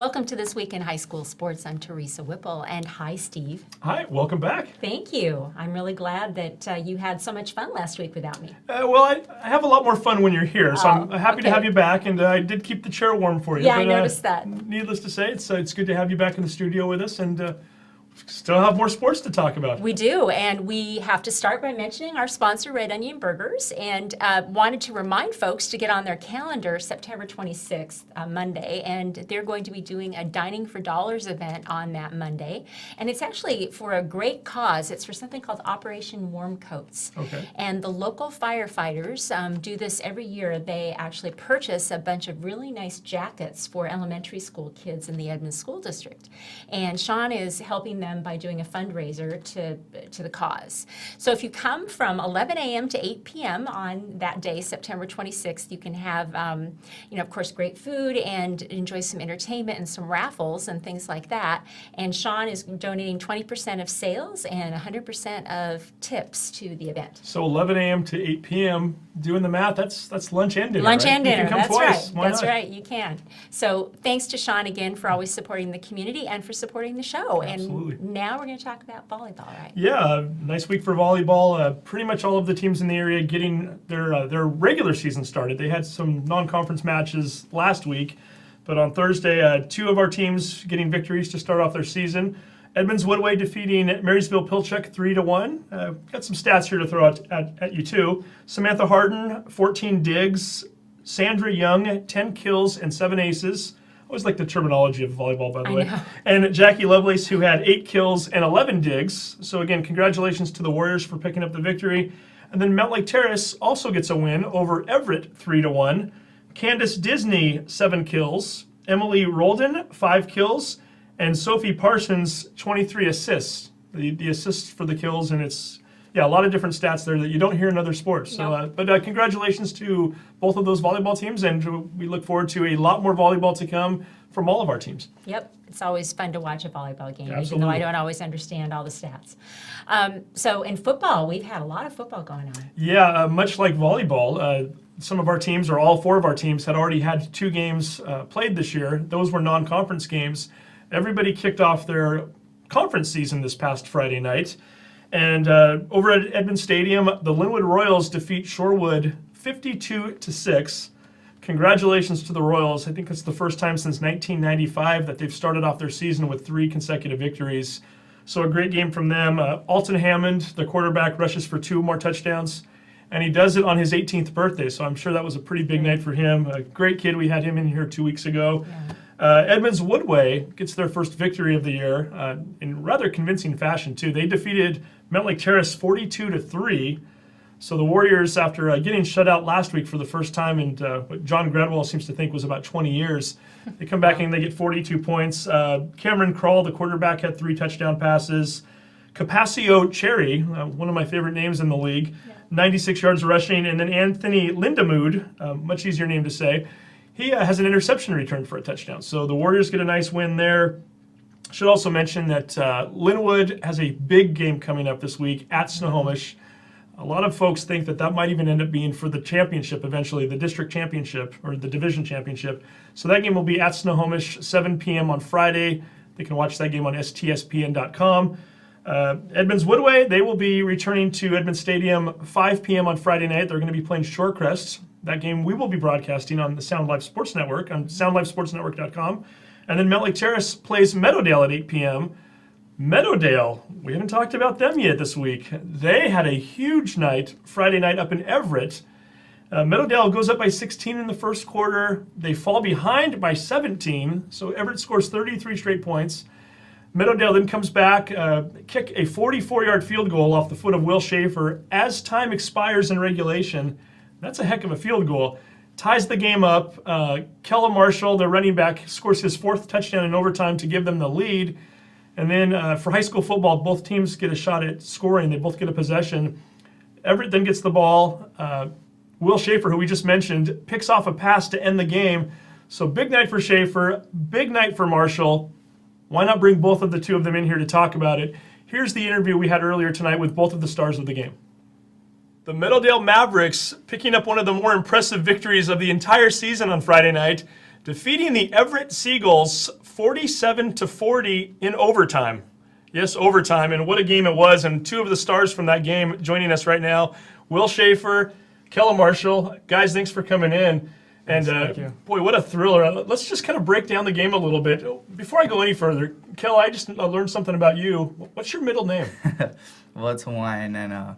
Welcome to This Week in High School Sports. I'm Teresa Whipple, and hi, Steve. Hi, welcome back. Thank you. I'm really glad that you had so much fun last week without me. Well, I have a lot more fun when you're here, so I'm happy to okay. have you back, and I did keep the chair warm for you. Yeah, but, I noticed that. Needless to say, it's good to have you back in the studio with us, and still have more sports to talk about. We do, and we have to start by mentioning our sponsor, Red Onion Burgers, and wanted to remind folks to get on their calendar September 26th, Monday, and they're going to be doing a Dining for Dollars event on that Monday, and it's actually for a great cause. It's for something called Operation Warm Coats. Okay. And the local firefighters do this every year. They actually purchase a bunch of really nice jackets for elementary school kids in the Edmonds School District, and Sean is helping them by doing a fundraiser to the cause. So if you come from 11 a.m. to 8 p.m. on that day, September 26th, you can have, of course, great food and enjoy some entertainment and some raffles and things like that. And Sean is donating 20% of sales and 100% of tips to the event. So 11 a.m. to 8 p.m., doing the math, that's lunch and dinner, Lunch right? and dinner, You can come that's twice. right. Why That's not? right, you can. So thanks to Sean again for always supporting the community and for supporting the show. Absolutely. And now we're going to talk about volleyball, right? Yeah, nice week for volleyball. Pretty much all of the teams in the area getting their regular season started. They had some non-conference matches last week, but on Thursday, two of our teams getting victories to start off their season. Edmonds-Woodway defeating Marysville-Pilchuck 3-1. Got some stats here to throw out at you too. Samantha Harden, 14 digs. Sandra Young, 10 kills and 7 aces. I always like the terminology of volleyball, by the way. know. And Jackie Lovelace, who had 8 kills and 11 digs. So again, congratulations to the Warriors for picking up the victory. And then Mount Lake Terrace also gets a win over Everett 3-1. Candace Disney, 7 kills. Emily Rolden, 5 kills. And Sophie Parsons, 23 assists. The assists for the kills, and it's a lot of different stats there that you don't hear in other sports. So, but congratulations to both of those volleyball teams, and we look forward to a lot more volleyball to come from all of our teams. Yep, it's always fun to watch a volleyball game, even Absolutely. though I don't always understand all the stats. So in football, we've had a lot of football going on. Yeah, much like volleyball, some of our teams, or all 4 of our teams, had already had 2 games played this year. Those were non-conference games. Everybody kicked off their conference season this past Friday night. And over at Edmonds Stadium, the Linwood Royals defeat Shorewood 52-6. Congratulations to the Royals. I think it's the first time since 1995 that they've started off their season with 3 consecutive victories. So a great game from them. Alton Hammond, the quarterback, rushes for 2 more touchdowns. And he does it on his 18th birthday, so I'm sure that was a pretty big night for him. A great kid. We had him in here 2 weeks ago. Yeah. Edmonds-Woodway gets their first victory of the year in rather convincing fashion, too. They defeated Mount Lake Terrace 42-3. So the Warriors, after getting shut out last week for the first time in what John Gradwell seems to think was about 20 years, they come back and they get 42 points. Cameron Kroll, the quarterback, had 3 touchdown passes. Capasio Cherry, one of my favorite names in the league, 96 yards rushing. And then Anthony Lindemood, much easier name to say, he has an interception return for a touchdown. So the Warriors get a nice win there. Should also mention that Linwood has a big game coming up this week at Snohomish. A lot of folks think that might even end up being for the championship eventually, the district championship or the division championship. So that game will be at Snohomish, 7 p.m. on Friday. They can watch that game on stspn.com. Edmonds-Woodway, they will be returning to Edmonds Stadium 5 p.m. on Friday night. They're going to be playing Shorecrest. That game we will be broadcasting on the Sound Life Sports Network, on soundlifesportsnetwork.com. And then Mount Lake Terrace plays Meadowdale at 8 p.m. Meadowdale, we haven't talked about them yet this week. They had a huge night Friday night up in Everett. Meadowdale goes up by 16 in the first quarter. They fall behind by 17, so Everett scores 33 straight points. Meadowdale then comes back, kick a 44-yard field goal off the foot of Will Schaffer as time expires in regulation. That's a heck of a field goal. Ties the game up. Kela Marshall, the running back, scores his 4th touchdown in overtime to give them the lead. And then for high school football, both teams get a shot at scoring. They both get a possession. Everett then gets the ball. Will Schaffer, who we just mentioned, picks off a pass to end the game. So big night for Schaffer, big night for Marshall. Why not bring both of the 2 of them in here to talk about it? Here's the interview we had earlier tonight with both of the stars of the game. The Meadowdale Mavericks picking up one of the more impressive victories of the entire season on Friday night. defeating the Everett Seagulls 47-40 in overtime. Yes, overtime, and what a game it was. And two of the stars from that game joining us right now, Will Schaffer, Kela Marshall. Guys, thanks for coming in. And Thank you. boy, what a thriller. Let's just kind of break down the game a little bit. Before I go any further, Kela, I just learned something about you. What's your middle name? Well, it's Hawaiian, and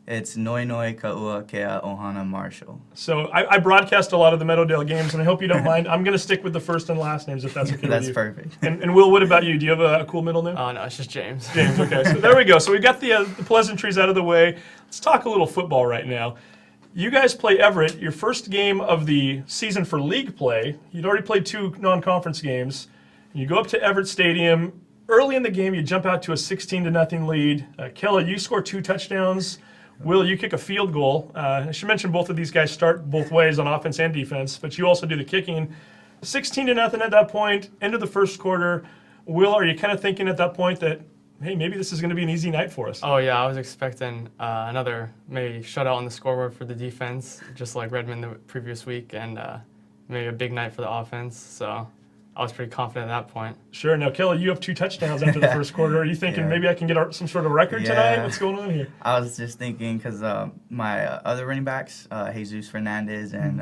it's Noi Noi Ka'ua Kea Ohana Marshall. So I broadcast a lot of the Meadowdale games, and I hope you don't mind. I'm going to stick with the first and last names if that's okay with That's you. perfect. And Will, what about you? Do you have a cool middle name? Oh, no, it's just James. James, okay. So there we go. So we got the pleasantries out of the way. Let's talk a little football right now. You guys play Everett, your first game of the season for league play. You'd already played 2 non-conference games. You go up to Everett Stadium. Early in the game, you jump out to a 16-0 lead. Kela, you score 2 touchdowns. Will, you kick a field goal. I should mention both of these guys start both ways on offense and defense, but you also do the kicking. 16-0 at that point, end of the first quarter. Will, are you kind of thinking at that point that, hey, maybe this is going to be an easy night for us? Oh, yeah, I was expecting another maybe shutout on the scoreboard for the defense, just like Redmond the previous week, and maybe a big night for the offense. So I was pretty confident at that point. Sure. Now, Kela, you have 2 touchdowns after the first quarter. Are you thinking Yeah. maybe I can get some sort of record tonight? What's going on here? I was just thinking because my other running backs, Jesus Fernandez and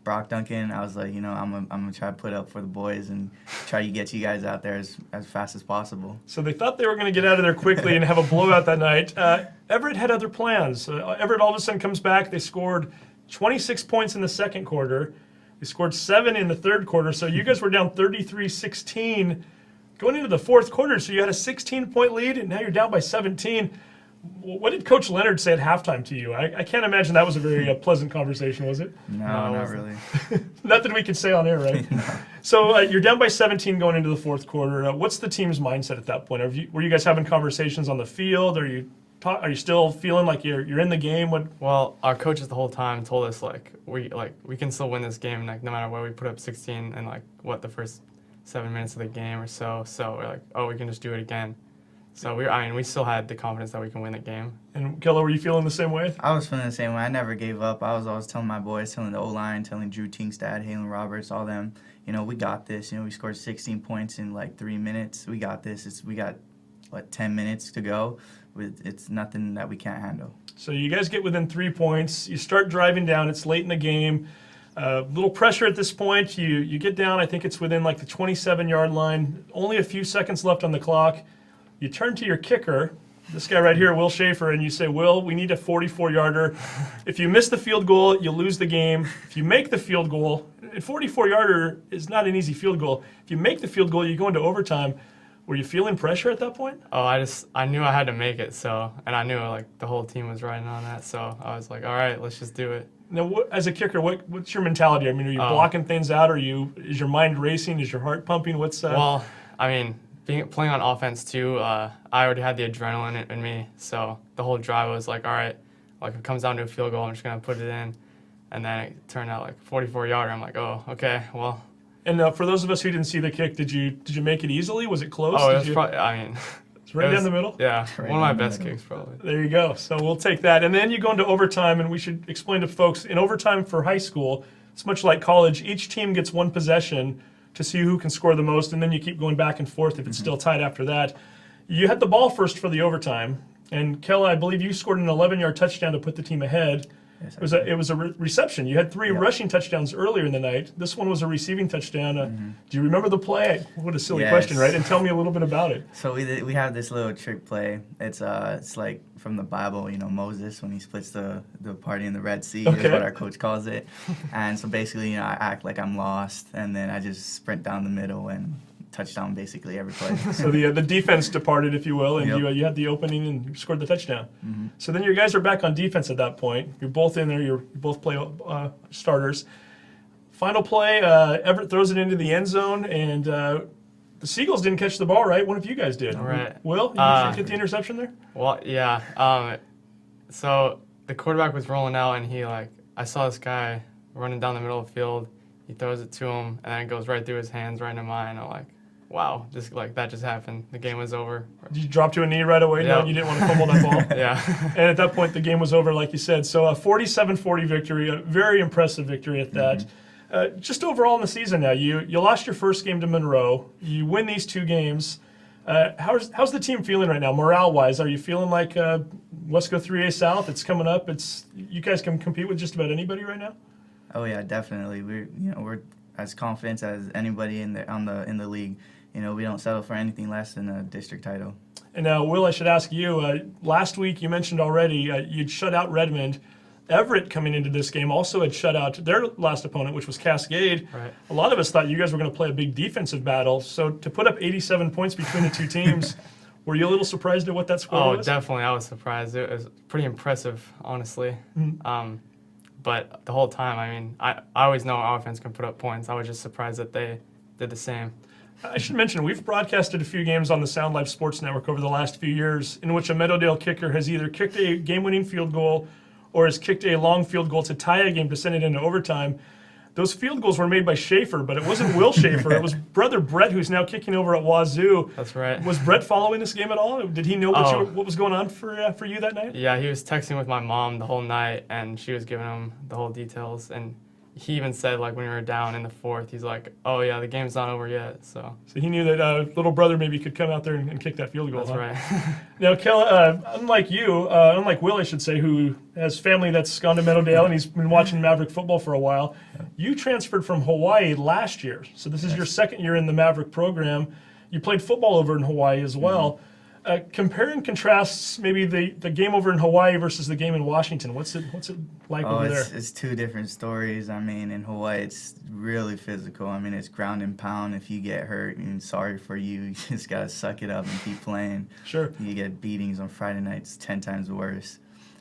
Brock Duncan, I was like, I'm gonna try to put up for the boys and try to get you guys out there as fast as possible. So they thought they were going to get out of there quickly and have a blowout that night. Everett had other plans. Everett all of a sudden comes back. They scored 26 points in the second quarter. They scored 7 in the third quarter. So you guys were down 33-16 going into the fourth quarter. So you had a 16-point lead, and now you're down by 17. What did Coach Leonard say at halftime to you? I can't imagine that was a very pleasant conversation, was it? No, it not wasn't. really. Nothing we can say on air, right? No. So you're down by 17 going into the fourth quarter. What's the team's mindset at that point? Were you guys having conversations on the field? Are you still feeling like you're in the game? Well, our coaches the whole time told us we can still win this game no matter what. We put up 16 in the first 7 minutes of the game or so. So we're like, oh, we can just do it again. So we still had the confidence that we can win the game. And Kela, were you feeling the same way? I was feeling the same way. I never gave up. I was always telling my boys, telling the O-line, telling Drew Tingstad, Halen Roberts, all them, we got this. We scored 16 points in 3 minutes. We got this. We got 10 minutes to go. It's nothing that we can't handle. So you guys get within 3 points. You start driving down. It's late in the game. Little pressure at this point. You get down. I think it's within the 27-yard line. Only a few seconds left on the clock. You turn to your kicker, this guy right here, Will Schaffer, and you say, Will, we need a 44-yarder. If you miss the field goal, you lose the game. If you make the field goal, a 44-yarder is not an easy field goal. If you make the field goal, you go into overtime. Were you feeling pressure at that point? Oh, I knew I had to make it, and I knew the whole team was riding on that, so I was like, all right, let's just do it. Now, as a kicker, what's your mentality? I mean, are you blocking things out? Is your mind racing? Is your heart pumping? Well, playing on offense too, I already had the adrenaline in me, so the whole drive was like, all right, if it comes down to a field goal, I'm just gonna put it in, and then it turned out 44-yarder. I'm like, oh, okay, well. And for those of us who didn't see the kick, did you make it easily? Was it close? Oh, it was probably. It's right down the middle. Yeah, Right one of my down the best middle. kicks probably. There you go. So we'll take that. And then you go into overtime, and we should explain to folks, in overtime for high school, it's much like college. Each team gets one possession to see who can score the most, and then you keep going back and forth if it's still tied after that. You had the ball first for the overtime, and Kela, I believe you scored an 11-yard touchdown to put the team ahead. Yes, It was a reception. You had 3 rushing touchdowns earlier in the night. This one was a receiving touchdown. Do you remember the play? What a silly question, right? And tell me a little bit about it. So we have this little trick play. It's like from the Bible, Moses when he splits the party in the Red Sea is what our coach calls it. And so basically, I act like I'm lost, and then I just sprint down the middle and touchdown basically every play. So the defense departed, if you will, and you had the opening and you scored the touchdown. So then your guys are back on defense at that point. You're both in there. You both play starters. Final play, Everett throws it into the end zone, and the Seagulls didn't catch the ball, right? One of you guys did. Right. Will, you get the interception there? Well, yeah. So the quarterback was rolling out, and I saw this guy running down the middle of the field. He throws it to him, and then it goes right through his hands, right into mine. I'm like, wow, that just happened. The game was over. Did you drop to a knee right away? No, you didn't want to fumble that ball. Yeah. And at that point, the game was over, like you said. So a 47-40 victory, a very impressive victory at that. Just overall in the season now, you lost your first game to Monroe. You win these 2 games. How's the team feeling right now, morale-wise? Are you feeling like Wesco 3A South? It's coming up. You guys can compete with just about anybody right now. Oh yeah, definitely. We're as confident as anybody in the league. We don't settle for anything less than a district title. And now, Will, I should ask you. Last week you mentioned already you'd shut out Redmond. Everett coming into this game also had shut out their last opponent, which was Cascade. Right. A lot of us thought you guys were going to play a big defensive battle. So to put up 87 points between the 2 teams, were you a little surprised at what that score was? Oh, definitely. I was surprised. It was pretty impressive, honestly. But the whole time, I mean, I always know our offense can put up points. I was just surprised that they did the same. I should mention, we've broadcasted a few games on the Sound Life Sports Network over the last few years in which a Meadowdale kicker has either kicked a game-winning field goal or has kicked a long field goal to tie a game to send it into overtime. Those field goals were made by Schaffer, but it wasn't Will Schaffer. It was brother Brett, who's now kicking over at Wazoo. That's right. Was Brett following this game at all? Did he know what was going on for you that night? Yeah, he was texting with my mom the whole night, and she was giving him the whole details. And he even said, like, when we were down in the 4th, he's like, oh, yeah, the game's not over yet. So he knew that little brother maybe could come out there and kick that field goal. That's right. Now, Kela, unlike Will, I should say, who has family that's gone to Meadowdale and he's been watching Maverick football for a while, you transferred from Hawaii last year. So this is your second year in the Maverick program. You played football over in Hawaii as well. Compare and contrast maybe the game over in Hawaii versus the game in Washington. What's it like over there? It's 2 different stories. I mean, in Hawaii, it's really physical. I mean, it's ground and pound. If you get hurt, sorry for you. You just got to suck it up and keep playing. Sure. You get beatings on Friday nights 10 times worse.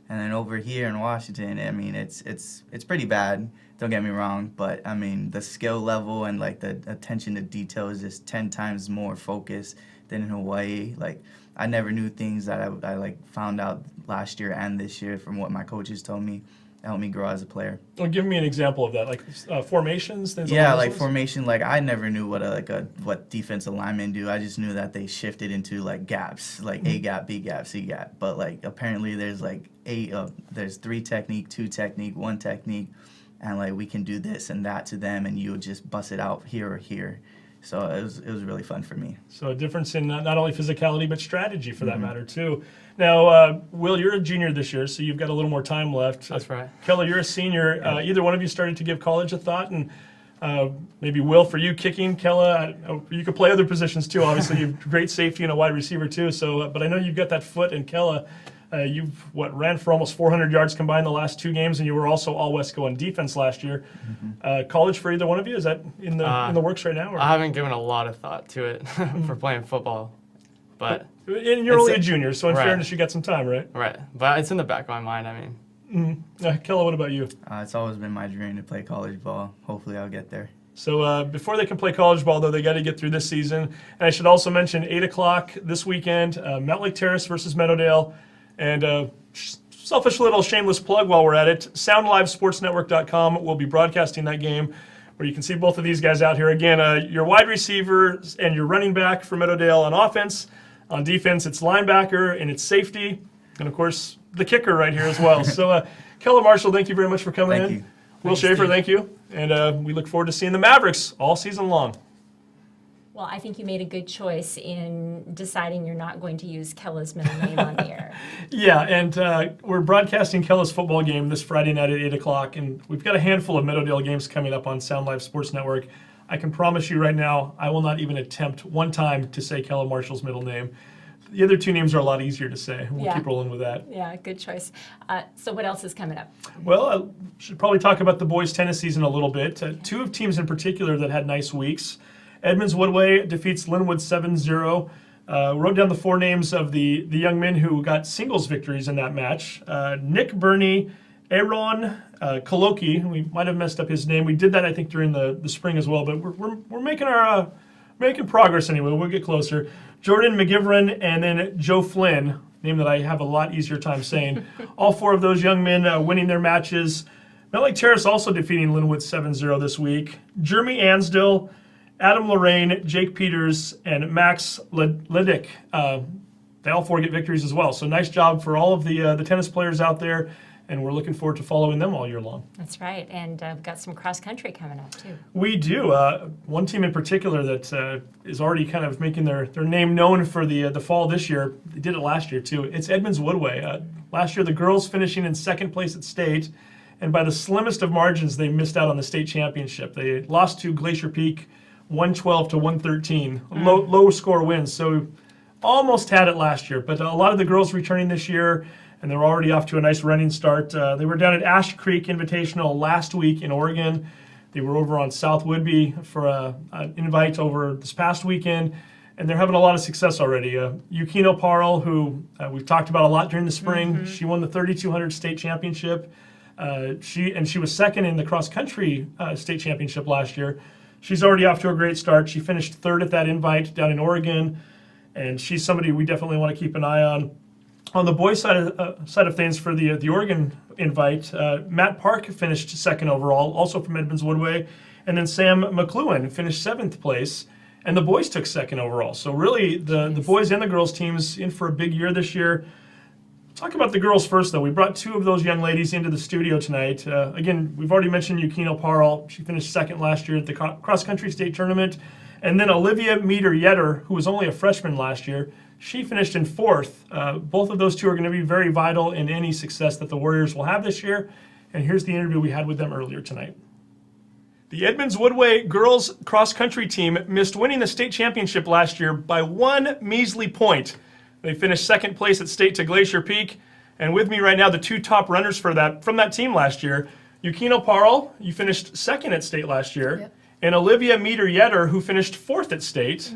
And then over here in Washington, I mean, it's pretty bad. Don't get me wrong, but I mean, the skill level and like the attention to detail is just 10 times more focused than in Hawaii. Like, I never knew things that I like found out last year and this year from what my coaches told me. It helped me grow as a player. Well, give me an example of that, like formations. Things Yeah, along those like lines? formation. Like I never knew what defensive linemen do. I just knew that they shifted into like gaps, like A gap, B gap, C gap. But like apparently there's like there's 3 technique, 2 technique, 1 technique, and like we can do this and that to them, and you would just bust it out here or here. So it was really fun for me. So a difference in not only physicality, but strategy for that matter, too. Now, Will, you're a junior this year, so you've got a little more time left. That's right. Kela, you're a senior. Either one of you started to give college a thought, and maybe Will, for you, kicking. Kela, you could play other positions, too. Obviously, you've great safety and a wide receiver, too. So, but I know you've got that foot, and Kela, you've ran for almost 400 yards combined the last 2 games, and you were also all Wesco on defense last year. College for either one of you, is that in the works right now? Or? I haven't given a lot of thought to it for playing football, but and you're only a junior, so in right. fairness, you got some time, right? right. But it's in the back of my mind. I mean, Kela, what about you? It's always been my dream to play college ball. Hopefully I'll get there. So before they can play college ball, though, they got to get through this season. And I should also mention 8 o'clock this weekend, Mount Lake Terrace versus Meadowdale. And selfish little shameless plug while we're at it, SoundLiveSportsNetwork.com will be broadcasting that game where you can see both of these guys out here. Again, your wide receiver and your running back for Meadowdale on offense. On defense, it's linebacker and it's safety. And, of course, the kicker right here as well. So, Kela Marshall, thank you very much for coming in. Thank you. Will Schaffer, thank you. And we look forward to seeing the Mavericks all season long. Well, I think you made a good choice in deciding you're not going to use Kela's middle name on the air. Yeah, and we're broadcasting Kela's football game this Friday night at 8 o'clock, and we've got a handful of Meadowdale games coming up on Sound Life Sports Network. I can promise you right now, I will not even attempt one time to say Kela Marshall's middle name. The other 2 names are a lot easier to say. We'll keep rolling with that. Yeah, good choice. So what else is coming up? Well, I should probably talk about the boys' tennis season a little bit. 2 teams in particular that had nice weeks. Edmonds-Woodway defeats Linwood 7-0. Wrote down the 4 names of the young men who got singles victories in that match. Nick Burney, Aaron Koloki. We might have messed up his name. We did that, I think, during the spring as well. But we're making our making progress anyway. We'll get closer. Jordan McGivern and then Joe Flynn, name that I have a lot easier time saying. All 4 of those young men winning their matches. Mount Lake Terrace also defeating Linwood 7-0 this week. Jeremy Ansdell, Adam Lorraine, Jake Peters, and Max Ledick. They all 4 get victories as well. So nice job for all of the tennis players out there. and we're looking forward to following them all year long. That's right. And we've got some cross country coming up too. We do. One team in particular that is already kind of making their name known for the fall this year. They did it last year too. It's Edmonds-Woodway. Last year, the girls finishing in second place at state, and by the slimmest of margins, they missed out on the state championship. They lost to Glacier Peak, 112 to 113. Low score wins. So almost had it last year, but a lot of the girls returning this year, and they're already off to a nice running start. They were down at Ash Creek Invitational last week in Oregon. They were over on South Whidbey for an invite over this past weekend, and they're having a lot of success already. Yukino Parle, who we've talked about a lot during the spring, she won the 3200 state championship. She was second in the cross country state championship last year. She's already off to a great start. She finished third at that invite down in Oregon, and she's somebody we definitely want to keep an eye on. On the boys' side of things for the Oregon invite, Matt Park finished second overall, also from Edmonds-Woodway, and then Sam McLuhan finished seventh place, and the boys took second overall. So really, the boys and the girls teams in for a big year this year. Talk about the girls first, though. We brought two of those young ladies into the studio tonight. Again, we've already mentioned Yukino Parle. She finished second last year at the cross-country state tournament. And then Olivia Meader-Yetter, who was only a freshman last year, she finished in fourth. Both of those two are going to be very vital in any success that the Warriors will have this year. And here's the interview we had with them earlier tonight. The Edmonds-Woodway girls cross-country team missed winning the state championship last year by one measly point. They finished second place at state to Glacier Peak. And with me right now, the two top runners from that team last year, Yukino Parle, you finished second at state last year. Yep. And Olivia Meader-Yetter, who finished fourth at state.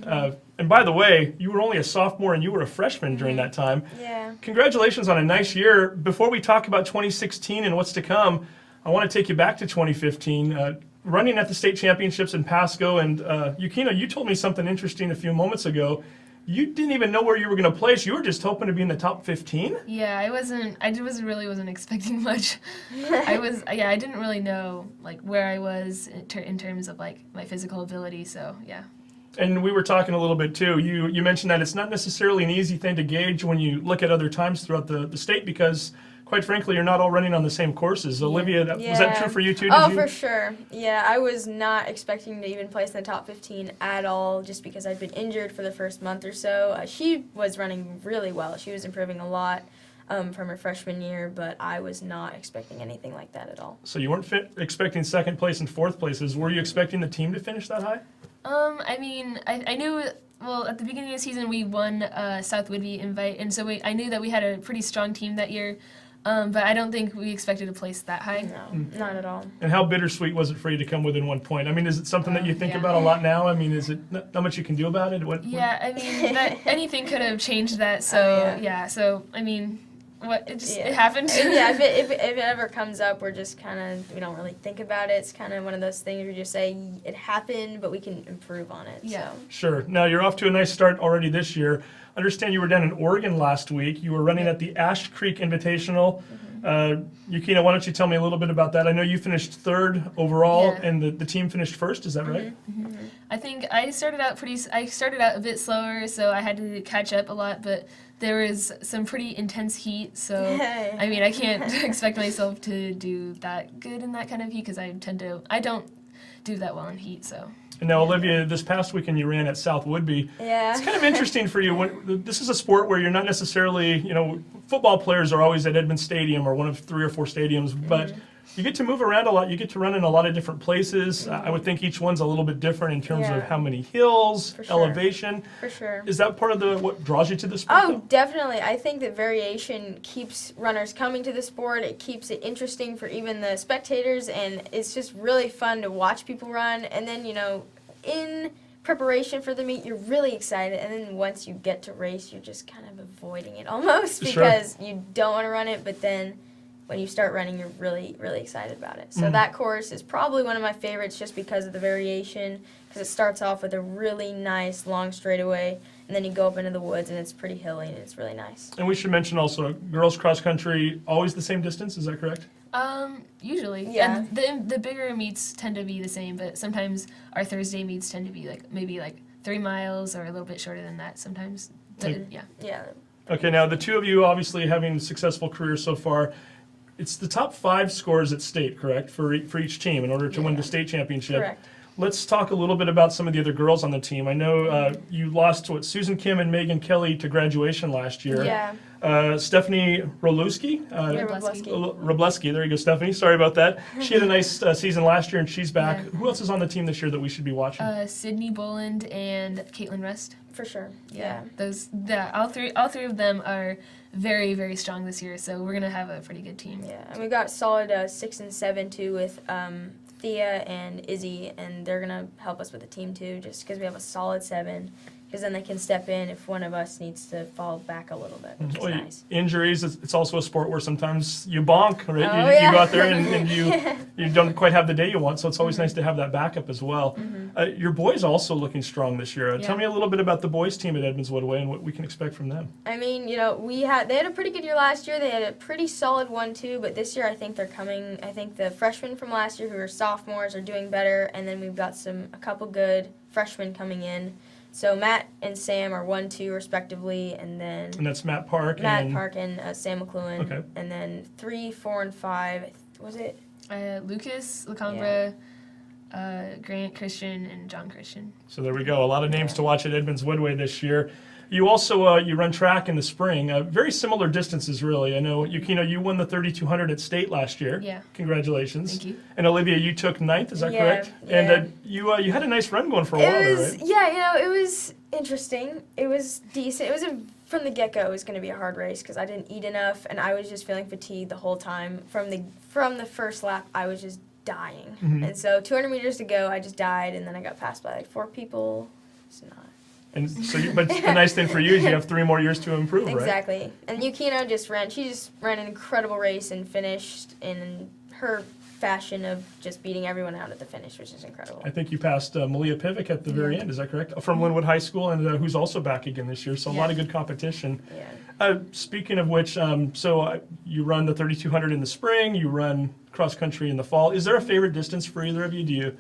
And by the way, you were only a sophomore and you were a freshman during that time. Yeah. Congratulations on a nice year. Before we talk about 2016 and what's to come, I want to take you back to 2015. Running at the state championships in Pasco. And Yukino, you told me something interesting a few moments ago. You didn't even know where you were going to place. You were just hoping to be in the top 15? Yeah, I wasn't expecting much. I didn't really know like where I was in terms of like my physical ability, so yeah. And we were talking a little bit too. You mentioned that it's not necessarily an easy thing to gauge when you look at other times throughout the state because, quite frankly, you're not all running on the same courses. Olivia, was that true for you too? For sure. Yeah, I was not expecting to even place in the top 15 at all just because I'd been injured for the first month or so. She was running really well. She was improving a lot from her freshman year, but I was not expecting anything like that at all. So you weren't expecting second place and fourth places. Were you expecting the team to finish that high? I mean, I knew, well, at the beginning of the season we won South Whidbey invite, and so I knew that we had a pretty strong team that year, but I don't think we expected to place that high. No, not at all. And how bittersweet was it for you to come within 1 point? I mean, is it something that you think about a lot now? I mean, is it not much you can do about it? Yeah, I mean, anything could have changed that, so, so, I mean, it happened. Yeah, if it ever comes up, we're just kind of, we don't really think about it. It's kind of one of those things where you just say, it happened, but we can improve on it. Yeah. So. Sure. Now, you're off to a nice start already this year. I understand you were down in Oregon last week. You were running at the Ash Creek Invitational. Yukino, why don't you tell me a little bit about that? I know you finished third overall, and the team finished first. Is that right? I think I started out a bit slower, so I had to catch up a lot, but there was some pretty intense heat, so I mean, I can't expect myself to do that good in that kind of heat because I don't do that well in heat, so. And now, Olivia, this past weekend you ran at South Whidbey. Yeah. It's kind of interesting for you. This is a sport where you're not necessarily, football players are always at Edmonds Stadium or one of 3 or 4 stadiums, but you get to move around a lot. You get to run in a lot of different places. I would think each one's a little bit different in terms of how many hills, elevation. For sure. Is that part of what draws you to the sport? Oh, definitely. I think that variation keeps runners coming to the sport. It keeps it interesting for even the spectators, and it's just really fun to watch people run. And then, in preparation for the meet, you're really excited, and then once you get to race, you're just kind of avoiding it almost because you don't want to run it, but then when you start running, you're really, really excited about it. So that course is probably one of my favorites just because of the variation, because it starts off with a really nice long straightaway, and then you go up into the woods, and it's pretty hilly, and it's really nice. And we should mention also, girls cross country, always the same distance, is that correct? Usually. Yeah. And the bigger meets tend to be the same, but sometimes our Thursday meets tend to be maybe 3 miles or a little bit shorter than that sometimes. But, yeah. Yeah. Okay, now the two of you obviously having successful careers so far. it's the top 5 scores at state, correct, for each team in order to win the state championship. Correct. Let's talk a little bit about some of the other girls on the team. I know you lost to Susan Kim and Megan Kelly to graduation last year. Yeah. Stephanie Rolewski, Robleski, there you go, Stephanie. Sorry about that. She had a nice season last year, and she's back. Yeah. Who else is on the team this year that we should be watching? Sydney Boland and Caitlin Rust. For sure. Yeah. All three of them are very, very strong this year, so we're gonna have a pretty good team. Yeah. And we got solid 6 and 7 too with Thea and Izzy, and they're gonna help us with the team too, just because we have a solid 7. Because then they can step in if one of us needs to fall back a little bit, which is nice. Injuries, it's also a sport where sometimes you bonk, right? Oh, You go out there and you don't quite have the day you want, so it's always nice to have that backup as well. Your boys also looking strong this year. Tell me a little bit about the boys team at Edmonds-Woodway and what we can expect from them. I mean, they had a pretty good year last year. They had a pretty solid one too, but this year I think they're coming. I think the freshmen from last year who are sophomores are doing better, and then we've got a couple good freshmen coming in. So Matt and Sam are 1, 2 respectively, and then that's Matt Park and Sam McLuhan. Okay. And then 3, 4, and 5. Was it? Lucas, Lacambra, Grant Christian, and John Christian. So there we go. A lot of names to watch at Edmonds-Woodway this year. You also you run track in the spring. Very similar distances, really. I know, Yukino, you won the 3,200 at state last year. Yeah. Congratulations. Thank you. And Olivia, you took 9th, is that correct? Yeah. And you had a nice run going for a while there, right? Yeah, it was interesting. It was decent. It was from the get-go, it was going to be a hard race because I didn't eat enough, and I was just feeling fatigued the whole time. From the first lap, I was just dying. And so 200 meters to go, I just died, and then I got passed by like 4 people. It's not. And so, but the nice thing for you is you have 3 more years to improve, right? Exactly. And Yukino just ran an incredible race and finished in her fashion of just beating everyone out at the finish, which is incredible. I think you passed Malia Pivic at the very end, is that correct? From Linwood High School, and who's also back again this year, so a lot of good competition. Yeah. Speaking of which, you run the 3,200 in the spring, you run cross country in the fall. Is there a favorite distance for either of you?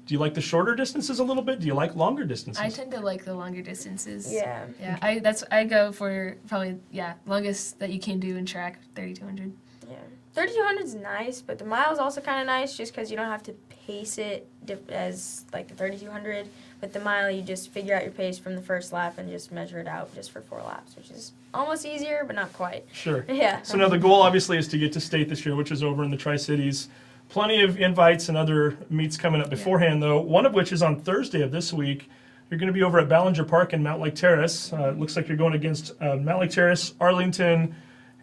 Do you like the shorter distances a little bit? Do you like longer distances? I tend to like the longer distances. Yeah. Yeah. I go for probably longest that you can do in track, 3,200. Yeah. 3,200 is nice, but the mile is also kind of nice just because you don't have to pace it as like the 3,200. With the mile, you just figure out your pace from the first lap and just measure it out just for 4 laps, which is almost easier, but not quite. Sure. Yeah. So now the goal obviously is to get to state this year, which is over in the Tri-Cities. Plenty of invites and other meets coming up beforehand, though, one of which is on Thursday of this week. You're going to be over at Ballinger Park in Mount Lake Terrace. It looks like you're going against Mount Lake Terrace, Arlington,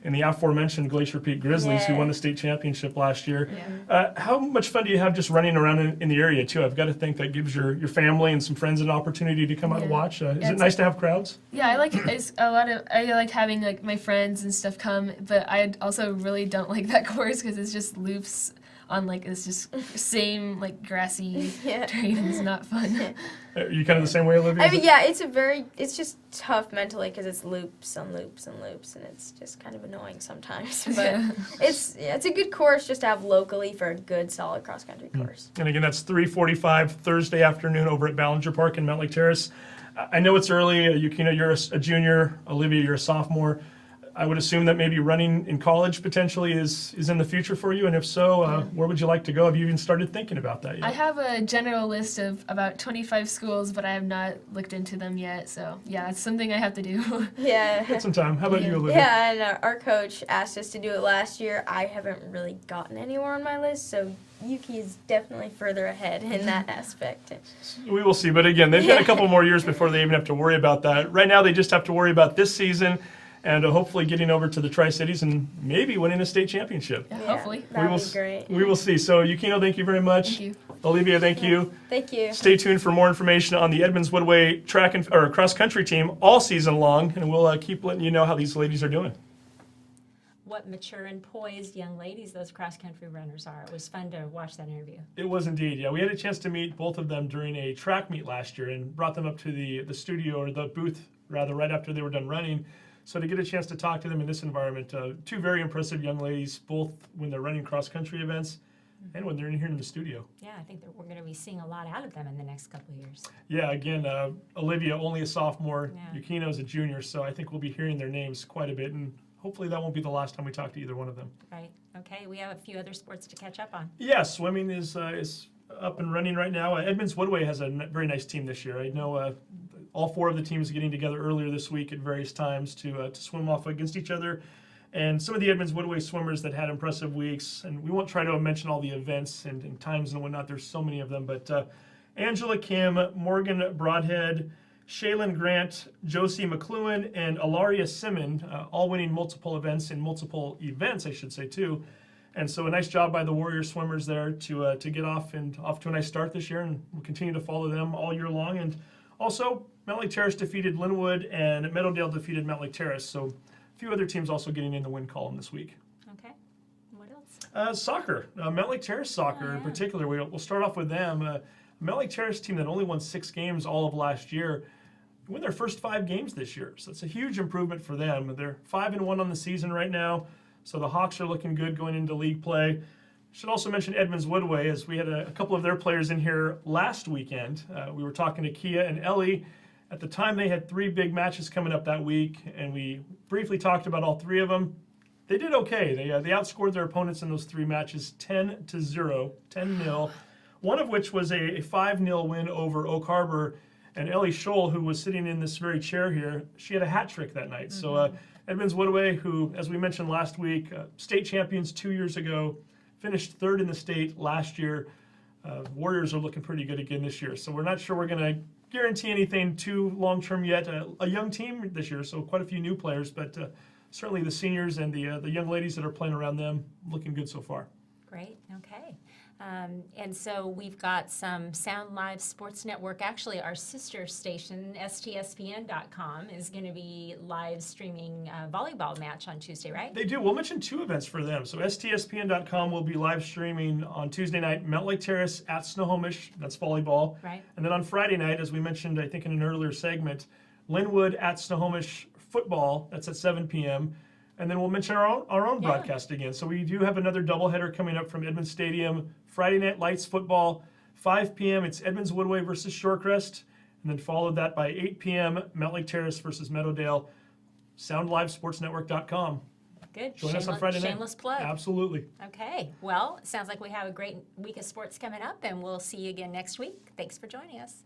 and the aforementioned Glacier Peak Grizzlies, who won the state championship last year. Yeah. How much fun do you have just running around in the area, too? I've got to think that gives your family and some friends an opportunity to come out and watch. Is it nice to have crowds? Yeah, I like I like having like my friends and stuff come, but I also really don't like that course because it's just loops on like it's just same like grassy terrain. It's not fun. Are you kind of the same way, Olivia? I mean, yeah, it's just tough mentally because it's loops and loops and loops, and it's just kind of annoying sometimes. But it's a good course just to have locally for a good, solid cross-country course. And again, that's 3:45 Thursday afternoon over at Ballinger Park in Mount Lake Terrace. I know it's early. Yukino, you're a junior. Olivia, you're a sophomore. I would assume that maybe running in college potentially is in the future for you, and if so, where would you like to go? Have you even started thinking about that yet? I have a general list of about 25 schools, but I have not looked into them yet, so yeah, it's something I have to do. Yeah. Get some time. How about you, Olivia? Yeah, and our coach asked us to do it last year. I haven't really gotten anywhere on my list, so Yuki is definitely further ahead in that aspect. We will see, but again, they've got a couple more years before they even have to worry about that. Right now, they just have to worry about this season and hopefully getting over to the Tri-Cities and maybe winning a state championship. Yeah, hopefully. That would be great. We will see. So, Yukino, thank you very much. Thank you. Olivia, thank you. Thank you. Stay tuned for more information on the Edmonds-Woodway track or cross-country team all season long, and we'll keep letting you know how these ladies are doing. What mature and poised young ladies those cross-country runners are. It was fun to watch that interview. It was indeed, yeah. We had a chance to meet both of them during a track meet last year and brought them up to the studio, or the booth, rather, right after they were done running. So to get a chance to talk to them in this environment, 2 very impressive young ladies, both when they're running cross-country events and when they're in here in the studio. Yeah, I think that we're going to be seeing a lot out of them in the next couple of years. Yeah, again, Olivia, only a sophomore. Yeah. Yukino's a junior, so I think we'll be hearing their names quite a bit, and hopefully that won't be the last time we talk to either one of them. Right. Okay. We have a few other sports to catch up on. Yeah, swimming is up and running right now. Edmonds-Woodway has a very nice team this year. I know all 4 of the teams getting together earlier this week at various times to swim off against each other. And some of the Edmonds-Woodway swimmers that had impressive weeks, and we won't try to mention all the events and times and whatnot. There's so many of them, but Angela Kim, Morgan Broadhead, Shaylin Grant, Josie McLuhan, and Ilaria Simon, all winning multiple events, I should say, too. And so a nice job by the Warrior swimmers there to get off to a nice start this year, and we'll continue to follow them all year long. And also, Mount Lake Terrace defeated Linwood, and Meadowdale defeated Mount Lake Terrace. So a few other teams also getting in the win column this week. Okay. What else? Soccer, Mount Lake Terrace soccer in particular. We'll start off with them. Mount Lake Terrace team that only won 6 games all of last year win their first 5 games this year. So it's a huge improvement for them. They're 5-1 on the season right now. So the Hawks are looking good going into league play. Should also mention Edmonds-Woodway, as we had a couple of their players in here last weekend. We were talking to Kia and Ellie. At the time, they had 3 big matches coming up that week, and we briefly talked about all 3 of them. They did okay. They outscored their opponents in those 3 matches 10-0, 10-0. One of which was a 5-0 win over Oak Harbor. And Ellie Scholl, who was sitting in this very chair here, she had a hat trick that night. So Edmonds-Woodway, who, as we mentioned last week, state champions 2 years ago, finished 3rd in the state last year. Warriors are looking pretty good again this year. So we're not sure we're going to guarantee anything too long-term yet. A young team this year, so quite a few new players, but certainly the seniors and the young ladies that are playing around them looking good so far. Great. Okay. And so we've got some Sound Live Sports Network. Actually, our sister station, stspn.com, is going to be live streaming a volleyball match on Tuesday, right? They do. We'll mention 2 events for them. So stspn.com will be live streaming on Tuesday night, Mount Lake Terrace at Snohomish. That's volleyball. Right. And then on Friday night, as we mentioned, I think in an earlier segment, Linwood at Snohomish football. That's at 7 p.m. And then we'll mention our own broadcast again. So we do have another doubleheader coming up from Edmonds Stadium. Friday Night Lights football, 5 p.m. It's Edmonds-Woodway versus Shorecrest. And then followed that by 8 p.m. Mount Lake Terrace versus Meadowdale. SoundLiveSportsNetwork.com. Good. Join us on Friday night. Shameless plug. Absolutely. Okay. Well, it sounds like we have a great week of sports coming up, and we'll see you again next week. Thanks for joining us.